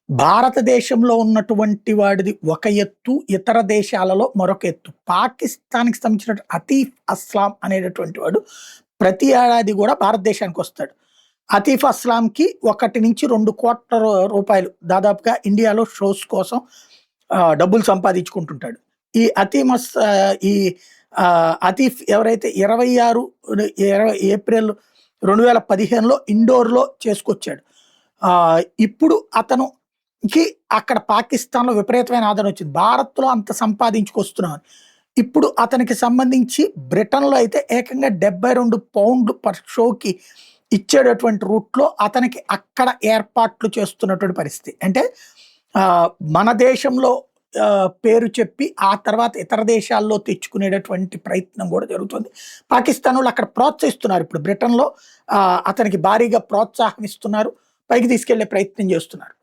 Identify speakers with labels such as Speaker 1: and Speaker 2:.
Speaker 1: భారతదేశంలో ఉన్నటువంటి వాడిది ఒక ఎత్తు, ఇతర దేశాలలో మరొక ఎత్తు. పాకిస్తాన్‌కి సంబంధించిన అతీఫ్ అస్లాం అనేటటువంటి వాడు ప్రతి ఏడాది గూడా భారతదేశానికొస్తాడు. అతీఫ్ అస్లాంకి 1-2 కోట్ల రూపాయలు దాదాపుగా ఇండియాలో షోస్ కోసం డబ్బులు సంపాదించుకుంటుంటాడు. ఈ ఈ అతీఫ్ ఎవరైతే 20 ఏప్రిల్ 2015లో ఇండోర్‌లో చేసుకొచ్చాడు. ఇప్పుడు అతనుకి అక్కడ పాకిస్తాన్‌లో విపరీతమైన ఆదరణ వచ్చింది. భారత్‌లో అంత సంపాదించుకొస్తున్నామని. ఇప్పుడు అతనికి సంబంధించి బ్రిటన్‌లో అయితే ఏకంగా 72 పౌండ్లు పర్ షోకి ఇచ్చేటటువంటి రూట్‌లో అతనికి అక్కడ ఏర్పాట్లు చేస్తున్నటువంటి పరిస్థితి. అంటే మన దేశంలో పేరు చెప్పి ఆ తర్వాత ఇతర దేశాల్లో తెచ్చుకునేటటువంటి ప్రయత్నం కూడా జరుగుతుంది. పాకిస్తానోళ్ళు అక్కడ ప్రోత్సహిస్తున్నారు. ఇప్పుడు బ్రిటన్‌లో అతనికి భారీగా ప్రోత్సాహం ఇస్తున్నారు. పైకి తీసుకెళ్లే ప్రయత్నం చేస్తున్నారు.